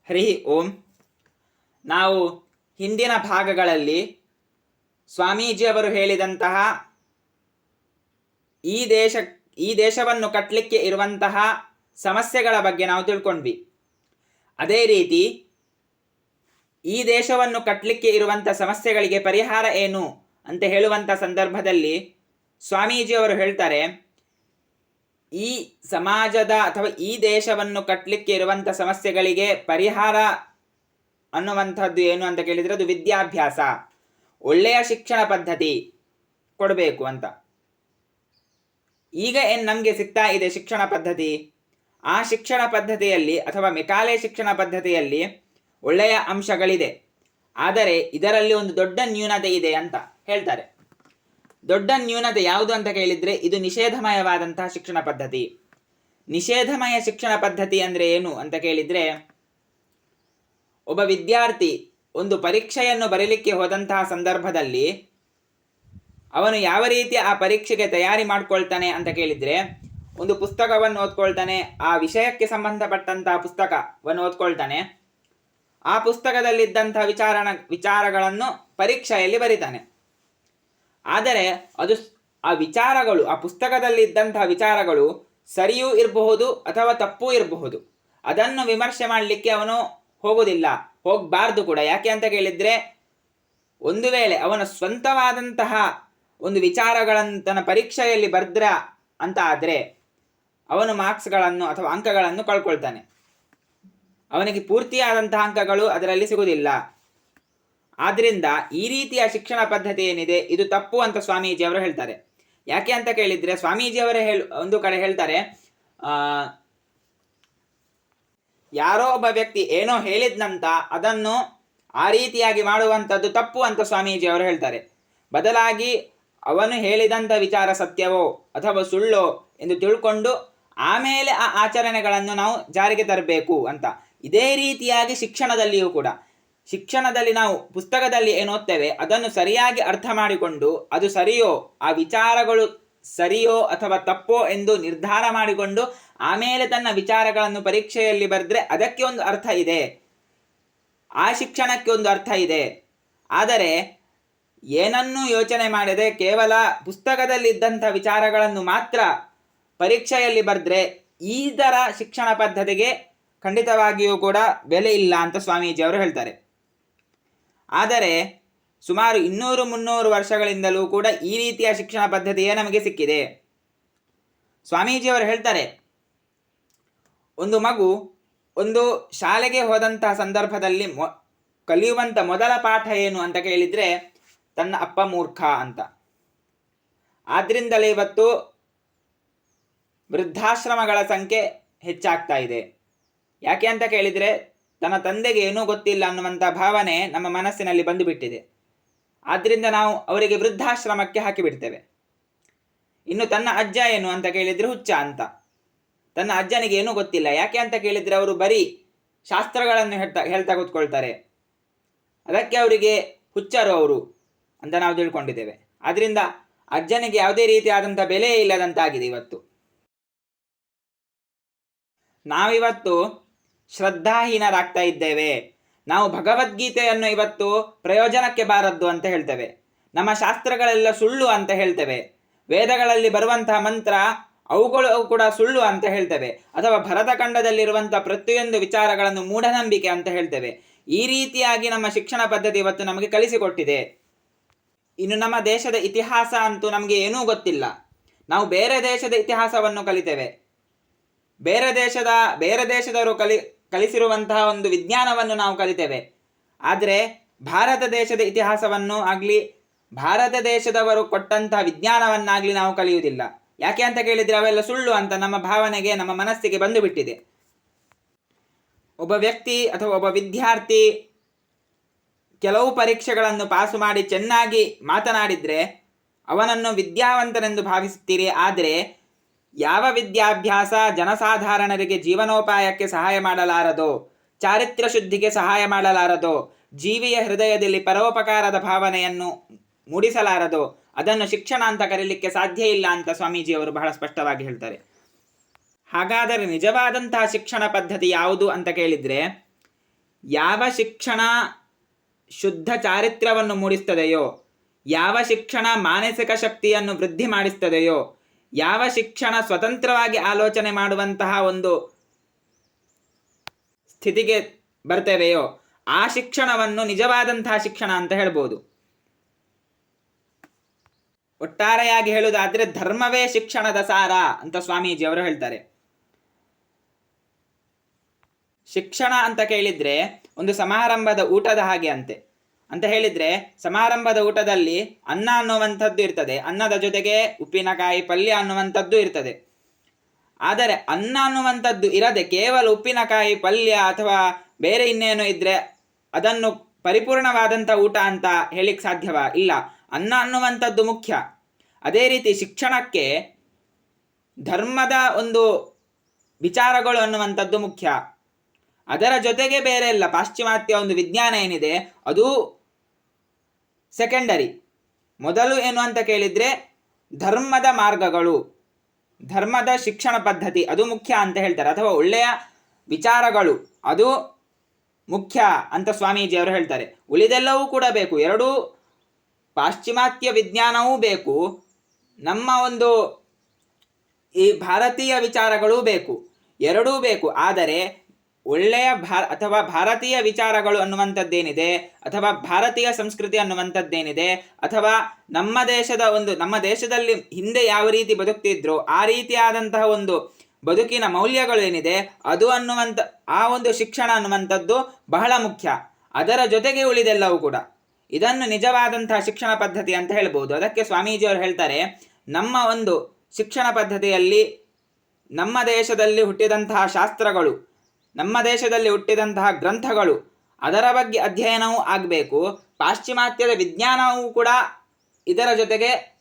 ಹರಿ ಓಂ. ನಾವು ಹಿಂದಿನ ಭಾಗಗಳಲ್ಲಿ ಸ್ವಾಮೀಜಿಯವರು ಹೇಳಿದಂತಹ ಈ ದೇಶವನ್ನು ಕಟ್ಟಲಿಕ್ಕೆ ಇರುವಂತಹ ಸಮಸ್ಯೆಗಳ ಬಗ್ಗೆ ನಾವು ತಿಳ್ಕೊಂಡ್ವಿ. ಅದೇ ರೀತಿ ಈ ದೇಶವನ್ನು ಕಟ್ಟಲಿಕ್ಕೆ ಇರುವಂಥ ಸಮಸ್ಯೆಗಳಿಗೆ ಪರಿಹಾರ ಏನು ಅಂತ ಹೇಳುವಂಥ ಸಂದರ್ಭದಲ್ಲಿ ಸ್ವಾಮೀಜಿಯವರು ಹೇಳ್ತಾರೆ, ಈ ಸಮಾಜದ ಅಥವಾ ಈ ದೇಶವನ್ನು ಕಟ್ಟಲಿಕ್ಕೆ ಇರುವಂಥ ಸಮಸ್ಯೆಗಳಿಗೆ ಪರಿಹಾರ ಅನ್ನುವಂಥದ್ದು ಏನು ಅಂತ ಕೇಳಿದರೆ ಅದು ವಿದ್ಯಾಭ್ಯಾಸ, ಒಳ್ಳೆಯ ಶಿಕ್ಷಣ ಪದ್ಧತಿ ಕೊಡಬೇಕು ಅಂತ. ಈಗ ಏನು ನಮಗೆ ಸಿಗ್ತಾ ಇದೆ ಶಿಕ್ಷಣ ಪದ್ಧತಿ, ಆ ಶಿಕ್ಷಣ ಪದ್ಧತಿಯಲ್ಲಿ ಅಥವಾ ಮೆಕಾಲೆ ಶಿಕ್ಷಣ ಪದ್ಧತಿಯಲ್ಲಿ ಒಳ್ಳೆಯ ಅಂಶಗಳಿದೆ, ಆದರೆ ಇದರಲ್ಲಿ ಒಂದು ದೊಡ್ಡ ನ್ಯೂನತೆ ಇದೆ ಅಂತ ಹೇಳ್ತಾರೆ. ದೊಡ್ಡ ನ್ಯೂನತೆ ಯಾವುದು ಅಂತ ಕೇಳಿದರೆ ಇದು ನಿಷೇಧಮಯವಾದಂತಹ ಶಿಕ್ಷಣ ಪದ್ಧತಿ. ನಿಷೇಧಮಯ ಶಿಕ್ಷಣ ಪದ್ಧತಿ ಅಂದರೆ ಏನು ಅಂತ ಕೇಳಿದರೆ, ಒಬ್ಬ ವಿದ್ಯಾರ್ಥಿ ಒಂದು ಪರೀಕ್ಷೆಯನ್ನು ಬರೀಲಿಕ್ಕೆ ಹೋದಂತಹ ಸಂದರ್ಭದಲ್ಲಿ ಅವನು ಯಾವ ರೀತಿ ಆ ಪರೀಕ್ಷೆಗೆ ತಯಾರಿ ಮಾಡ್ಕೊಳ್ತಾನೆ ಅಂತ ಕೇಳಿದರೆ, ಒಂದು ಪುಸ್ತಕವನ್ನು ಓದ್ಕೊಳ್ತಾನೆ, ಆ ವಿಷಯಕ್ಕೆ ಸಂಬಂಧಪಟ್ಟಂತಹ ಪುಸ್ತಕವನ್ನು ಓದ್ಕೊಳ್ತಾನೆ, ಆ ಪುಸ್ತಕದಲ್ಲಿದ್ದಂತಹ ವಿಚಾರಗಳನ್ನು ಪರೀಕ್ಷೆಯಲ್ಲಿ ಬರೀತಾನೆ. ಆದರೆ ಅದು ಆ ಪುಸ್ತಕದಲ್ಲಿದ್ದಂತಹ ವಿಚಾರಗಳು ಸರಿಯೂ ಇರಬಹುದು ಅಥವಾ ತಪ್ಪೂ ಇರಬಹುದು. ಅದನ್ನು ವಿಮರ್ಶೆ ಮಾಡಲಿಕ್ಕೆ ಅವನು ಹೋಗೋದಿಲ್ಲ, ಹೋಗಬಾರ್ದು ಕೂಡ. ಯಾಕೆ ಅಂತ ಕೇಳಿದರೆ, ಒಂದು ವೇಳೆ ಅವನ ಸ್ವಂತವಾದಂತಹ ಒಂದು ವಿಚಾರಗಳನ್ನು ತನ್ನ ಪರೀಕ್ಷೆಯಲ್ಲಿ ಬರ್ದ್ರ ಅಂತ ಆದರೆ ಅವನು ಮಾರ್ಕ್ಸ್ಗಳನ್ನು ಅಥವಾ ಅಂಕಗಳನ್ನು ಕಳ್ಕೊಳ್ತಾನೆ, ಅವನಿಗೆ ಪೂರ್ತಿಯಾದಂತಹ ಅಂಕಗಳು ಅದರಲ್ಲಿ ಸಿಗುವುದಿಲ್ಲ. ಆದ್ದರಿಂದ ಈ ರೀತಿಯ ಶಿಕ್ಷಣ ಪದ್ಧತಿ ಏನಿದೆ ಇದು ತಪ್ಪು ಅಂತ ಸ್ವಾಮೀಜಿಯವರು ಹೇಳ್ತಾರೆ. ಯಾಕೆ ಅಂತ ಕೇಳಿದರೆ, ಸ್ವಾಮೀಜಿಯವರೇ ಒಂದು ಕಡೆ ಹೇಳ್ತಾರೆ, ಯಾರೋ ಒಬ್ಬ ವ್ಯಕ್ತಿ ಏನೋ ಹೇಳಿದ್ನಂತ ಅದನ್ನು ಆ ರೀತಿಯಾಗಿ ಮಾಡುವಂಥದ್ದು ತಪ್ಪು ಅಂತ ಸ್ವಾಮೀಜಿಯವರು ಹೇಳ್ತಾರೆ. ಬದಲಾಗಿ ಅವನು ಹೇಳಿದಂಥ ವಿಚಾರ ಸತ್ಯವೋ ಅಥವಾ ಸುಳ್ಳೋ ಎಂದು ತಿಳ್ಕೊಂಡು ಆಮೇಲೆ ಆ ಆಚರಣೆಗಳನ್ನು ನಾವು ಜಾರಿಗೆ ತರಬೇಕು ಅಂತ. ಇದೇ ರೀತಿಯಾಗಿ ಶಿಕ್ಷಣದಲ್ಲಿಯೂ ಕೂಡ, ಶಿಕ್ಷಣದಲ್ಲಿ ನಾವು ಪುಸ್ತಕದಲ್ಲಿ ಏನು ಓದ್ತೇವೆ ಅದನ್ನು ಸರಿಯಾಗಿ ಅರ್ಥ ಮಾಡಿಕೊಂಡು ಅದು ಸರಿಯೋ, ಆ ವಿಚಾರಗಳು ಸರಿಯೋ ಅಥವಾ ತಪ್ಪೋ ಎಂದು ನಿರ್ಧಾರ ಮಾಡಿಕೊಂಡು ಆಮೇಲೆ ತನ್ನ ವಿಚಾರಗಳನ್ನು ಪರೀಕ್ಷೆಯಲ್ಲಿ ಬರೆದ್ರೆ ಅದಕ್ಕೆ ಒಂದು ಅರ್ಥ ಇದೆ, ಆ ಶಿಕ್ಷಣಕ್ಕೆ ಒಂದು ಅರ್ಥ ಇದೆ. ಆದರೆ ಏನನ್ನೂ ಯೋಚನೆ ಮಾಡದೆ ಕೇವಲ ಪುಸ್ತಕದಲ್ಲಿದ್ದಂಥ ವಿಚಾರಗಳನ್ನು ಮಾತ್ರ ಪರೀಕ್ಷೆಯಲ್ಲಿ ಬರೆದ್ರೆ ಈ ಥರ ಶಿಕ್ಷಣ ಪದ್ಧತಿಗೆ ಖಂಡಿತವಾಗಿಯೂ ಕೂಡ ಬೆಲೆ ಇಲ್ಲ ಅಂತ ಸ್ವಾಮೀಜಿಯವರು ಹೇಳ್ತಾರೆ. ಆದರೆ ಸುಮಾರು 200-300 ವರ್ಷಗಳಿಂದಲೂ ಕೂಡ ಈ ರೀತಿಯ ಶಿಕ್ಷಣ ಪದ್ಧತಿಯೇ ನಮಗೆ ಸಿಕ್ಕಿದೆ. ಸ್ವಾಮೀಜಿಯವರು ಹೇಳ್ತಾರೆ, ಒಂದು ಮಗು ಒಂದು ಶಾಲೆಗೆ ಹೋದಂತಹ ಸಂದರ್ಭದಲ್ಲಿ ಕಲಿಯುವಂಥ ಮೊದಲ ಪಾಠ ಏನು ಅಂತ ಕೇಳಿದರೆ ತನ್ನ ಅಪ್ಪ ಮೂರ್ಖ ಅಂತ. ಆದ್ದರಿಂದಲೇ ಇವತ್ತು ವೃದ್ಧಾಶ್ರಮಗಳ ಸಂಖ್ಯೆ ಹೆಚ್ಚಾಗ್ತಾ ಇದೆ. ಯಾಕೆ ಅಂತ ಕೇಳಿದರೆ, ತನ್ನ ತಂದೆಗೆ ಏನೂ ಗೊತ್ತಿಲ್ಲ ಅನ್ನುವಂಥ ಭಾವನೆ ನಮ್ಮ ಮನಸ್ಸಿನಲ್ಲಿ ಬಂದುಬಿಟ್ಟಿದೆ. ಆದ್ದರಿಂದ ನಾವು ಅವರಿಗೆ ವೃದ್ಧಾಶ್ರಮಕ್ಕೆ ಹಾಕಿಬಿಡ್ತೇವೆ. ಇನ್ನು ತನ್ನ ಅಜ್ಜ ಏನು ಅಂತ ಕೇಳಿದರೆ ಹುಚ್ಚ ಅಂತ. ತನ್ನ ಅಜ್ಜನಿಗೆ ಏನೂ ಗೊತ್ತಿಲ್ಲ. ಯಾಕೆ ಅಂತ ಕೇಳಿದರೆ ಅವರು ಬರೀ ಶಾಸ್ತ್ರಗಳನ್ನು ಹೇಳ್ತಾ ಕೂತ್ಕೊಳ್ತಾರೆ, ಅದಕ್ಕೆ ಅವರಿಗೆ ಹುಚ್ಚರು ಅವರು ಅಂತ ನಾವು ತಿಳ್ಕೊಂಡಿದ್ದೇವೆ. ಆದ್ದರಿಂದ ಅಜ್ಜನಿಗೆ ಯಾವುದೇ ರೀತಿಯಾದಂಥ ಬೆಲೆ ಇಲ್ಲದಂತಾಗಿದೆ ಇವತ್ತು. ನಾವಿವತ್ತು ಶ್ರದ್ಧಾಹೀನರಾಗ್ತಾ ಇದ್ದೇವೆ. ನಾವು ಭಗವದ್ಗೀತೆಯನ್ನು ಇವತ್ತು ಪ್ರಯೋಜನಕ್ಕೆ ಬಾರದ್ದು ಅಂತ ಹೇಳ್ತೇವೆ, ನಮ್ಮ ಶಾಸ್ತ್ರಗಳೆಲ್ಲ ಸುಳ್ಳು ಅಂತ ಹೇಳ್ತೇವೆ, ವೇದಗಳಲ್ಲಿ ಬರುವಂತಹ ಮಂತ್ರ ಅವುಗಳು ಕೂಡ ಸುಳ್ಳು ಅಂತ ಹೇಳ್ತೇವೆ, ಅಥವಾ ಭರತಖಂಡದಲ್ಲಿರುವಂಥ ಪ್ರತಿಯೊಂದು ವಿಚಾರಗಳನ್ನು ಮೂಢನಂಬಿಕೆ ಅಂತ ಹೇಳ್ತೇವೆ. ಈ ರೀತಿಯಾಗಿ ನಮ್ಮ ಶಿಕ್ಷಣ ಪದ್ಧತಿ ಇವತ್ತು ನಮಗೆ ಕಲಿಸಿಕೊಟ್ಟಿದೆ. ಇನ್ನು ನಮ್ಮ ದೇಶದ ಇತಿಹಾಸ ಅಂತೂ ನಮಗೆ ಏನೂ ಗೊತ್ತಿಲ್ಲ. ನಾವು ಬೇರೆ ದೇಶದ ಇತಿಹಾಸವನ್ನು ಕಲಿತೇವೆ, ಬೇರೆ ದೇಶದವರು ಕಲಿಸಿರುವಂತಹ ಒಂದು ವಿಜ್ಞಾನವನ್ನು ನಾವು ಕಲಿತೇವೆ. ಆದರೆ ಭಾರತ ದೇಶದ ಇತಿಹಾಸವನ್ನು ಆಗಲಿ ಭಾರತ ದೇಶದವರು ಕೊಟ್ಟಂತಹ ವಿಜ್ಞಾನವನ್ನಾಗಲಿ ನಾವು ಕಲಿಯುವುದಿಲ್ಲ. ಯಾಕೆ ಅಂತ ಕೇಳಿದರೆ ಅವೆಲ್ಲ ಸುಳ್ಳು ಅಂತ ನಮ್ಮ ಭಾವನೆಗೆ, ನಮ್ಮ ಮನಸ್ಸಿಗೆ ಬಂದು ಬಿಟ್ಟಿದೆ. ಒಬ್ಬ ವ್ಯಕ್ತಿ ಅಥವಾ ಒಬ್ಬ ವಿದ್ಯಾರ್ಥಿ ಕೆಲವು ಪರೀಕ್ಷೆಗಳನ್ನು ಪಾಸು ಮಾಡಿ ಚೆನ್ನಾಗಿ ಮಾತನಾಡಿದರೆ ಅವನನ್ನು ವಿದ್ಯಾವಂತನೆಂದು ಭಾವಿಸುತ್ತೀರಿ. ಆದರೆ ಯಾವ ವಿದ್ಯಾಭ್ಯಾಸ ಜನಸಾಧಾರಣರಿಗೆ ಜೀವನೋಪಾಯಕ್ಕೆ ಸಹಾಯ ಮಾಡಲಾರದೋ, ಚಾರಿತ್ರ್ಯ ಶುದ್ಧಿಗೆ ಸಹಾಯ ಮಾಡಲಾರದೋ, ಜೀವಿಯ ಹೃದಯದಲ್ಲಿ ಪರೋಪಕಾರದ ಭಾವನೆಯನ್ನು ಮೂಡಿಸಲಾರದೋ ಅದನ್ನು ಶಿಕ್ಷಣ ಅಂತ ಕರೀಲಿಕ್ಕೆ ಸಾಧ್ಯ ಇಲ್ಲ ಅಂತ ಸ್ವಾಮೀಜಿಯವರು ಬಹಳ ಸ್ಪಷ್ಟವಾಗಿ ಹೇಳ್ತಾರೆ. ಹಾಗಾದರೆ ನಿಜವಾದಂತಹ ಶಿಕ್ಷಣ ಪದ್ಧತಿ ಯಾವುದು ಅಂತ ಕೇಳಿದರೆ, ಯಾವ ಶಿಕ್ಷಣ ಶುದ್ಧ ಚಾರಿತ್ರ್ಯವನ್ನು ಮೂಡಿಸ್ತದೆಯೋ, ಯಾವ ಶಿಕ್ಷಣ ಮಾನಸಿಕ ಶಕ್ತಿಯನ್ನು ವೃದ್ಧಿ ಮಾಡಿಸ್ತದೆಯೋ, ಯಾವ ಶಿಕ್ಷಣ ಸ್ವತಂತ್ರವಾಗಿ ಆಲೋಚನೆ ಮಾಡುವಂತಹ ಒಂದು ಸ್ಥಿತಿಗೆ ಬರ್ತೇವೆಯೋ ಆ ಶಿಕ್ಷಣವನ್ನು ನಿಜವಾದಂತಹ ಶಿಕ್ಷಣ ಅಂತ ಹೇಳ್ಬೋದು. ಒಟ್ಟಾರೆಯಾಗಿ ಹೇಳುವುದಾದ್ರೆ ಧರ್ಮವೇ ಶಿಕ್ಷಣದ ಸಾರ ಅಂತ ಸ್ವಾಮೀಜಿಯವರು ಹೇಳ್ತಾರೆ. ಶಿಕ್ಷಣ ಅಂತ ಕೇಳಿದ್ರೆ ಒಂದು ಸಮಾರಂಭದ ಊಟದ ಹಾಗೆ ಅಂತ ಹೇಳಿದ್ರೆ, ಸಮಾರಂಭದ ಊಟದಲ್ಲಿ ಅನ್ನ ಅನ್ನುವಂಥದ್ದು ಇರ್ತದೆ, ಅನ್ನದ ಜೊತೆಗೆ ಉಪ್ಪಿನಕಾಯಿ ಪಲ್ಯ ಅನ್ನುವಂಥದ್ದು ಇರ್ತದೆ. ಆದರೆ ಅನ್ನ ಅನ್ನುವಂಥದ್ದು ಇರದೆ ಕೇವಲ ಉಪ್ಪಿನಕಾಯಿ ಪಲ್ಯ ಅಥವಾ ಬೇರೆ ಇನ್ನೇನು ಇದ್ರೆ ಅದನ್ನು ಪರಿಪೂರ್ಣವಾದಂಥ ಊಟ ಅಂತ ಹೇಳಿಕ್ಕೆ ಸಾಧ್ಯವಾ? ಇಲ್ಲ. ಅನ್ನ ಅನ್ನುವಂಥದ್ದು ಮುಖ್ಯ. ಅದೇ ರೀತಿ ಶಿಕ್ಷಣಕ್ಕೆ ಧರ್ಮದ ಒಂದು ವಿಚಾರಗಳು ಅನ್ನುವಂಥದ್ದು ಮುಖ್ಯ. ಅದರ ಜೊತೆಗೆ ಬೇರೆ ಇಲ್ಲ. ಪಾಶ್ಚಿಮಾತ್ಯ ಒಂದು ವಿಜ್ಞಾನ ಏನಿದೆ ಅದು ಸೆಕೆಂಡರಿ. ಮೊದಲು ಏನು ಅಂತ ಕೇಳಿದರೆ ಧರ್ಮದ ಮಾರ್ಗಗಳು, ಧರ್ಮದ ಶಿಕ್ಷಣ ಪದ್ಧತಿ ಅದು ಮುಖ್ಯ ಅಂತ ಹೇಳ್ತಾರೆ. ಅಥವಾ ಒಳ್ಳೆಯ ವಿಚಾರಗಳು ಅದು ಮುಖ್ಯ ಅಂತ ಸ್ವಾಮೀಜಿಯವರು ಹೇಳ್ತಾರೆ. ಉಳಿದೆಲ್ಲವೂ ಕೂಡ ಬೇಕು. ಎರಡೂ ಪಾಶ್ಚಿಮಾತ್ಯ ವಿಜ್ಞಾನವೂ ಬೇಕು, ನಮ್ಮ ಒಂದು ಈ ಭಾರತೀಯ ವಿಚಾರಗಳೂ ಬೇಕು, ಎರಡೂ ಬೇಕು. ಆದರೆ ಒಳ್ಳೆಯ ಅಥವಾ ಭಾರತೀಯ ವಿಚಾರಗಳು ಅನ್ನುವಂಥದ್ದೇನಿದೆ, ಅಥವಾ ಭಾರತೀಯ ಸಂಸ್ಕೃತಿ ಅನ್ನುವಂಥದ್ದೇನಿದೆ, ಅಥವಾ ನಮ್ಮ ದೇಶದಲ್ಲಿ ಹಿಂದೆ ಯಾವ ರೀತಿ ಬದುಕ್ತಿದ್ರೋ ಆ ರೀತಿಯಾದಂತಹ ಒಂದು ಬದುಕಿನ ಮೌಲ್ಯಗಳು ಏನಿದೆ ಅದು ಆ ಒಂದು ಶಿಕ್ಷಣ ಅನ್ನುವಂಥದ್ದು ಬಹಳ ಮುಖ್ಯ. ಅದರ ಜೊತೆಗೆ ಉಳಿದೆಲ್ಲವೂ ಕೂಡ. ಇದನ್ನು ನಿಜವಾದಂತಹ ಶಿಕ್ಷಣ ಪದ್ಧತಿ ಅಂತ ಹೇಳ್ಬೋದು. ಅದಕ್ಕೆ ಸ್ವಾಮೀಜಿಯವರು ಹೇಳ್ತಾರೆ, ನಮ್ಮ ಒಂದು ಶಿಕ್ಷಣ ಪದ್ಧತಿಯಲ್ಲಿ ನಮ್ಮ ದೇಶದಲ್ಲಿ ಹುಟ್ಟಿದಂತಹ ಶಾಸ್ತ್ರಗಳು, ನಮ್ಮ ದೇಶದಲ್ಲಿ ಹುಟ್ಟಿದಂತಹ ಗ್ರಂಥಗಳು, ಅದರ ಬಗ್ಗೆ ಅಧ್ಯಯನವೂ ಆಗಬೇಕು. ಪಾಶ್ಚಿಮಾತ್ಯದ ವಿಜ್ಞಾನವೂ ಕೂಡ ಇದರ ಜೊತೆಗೆ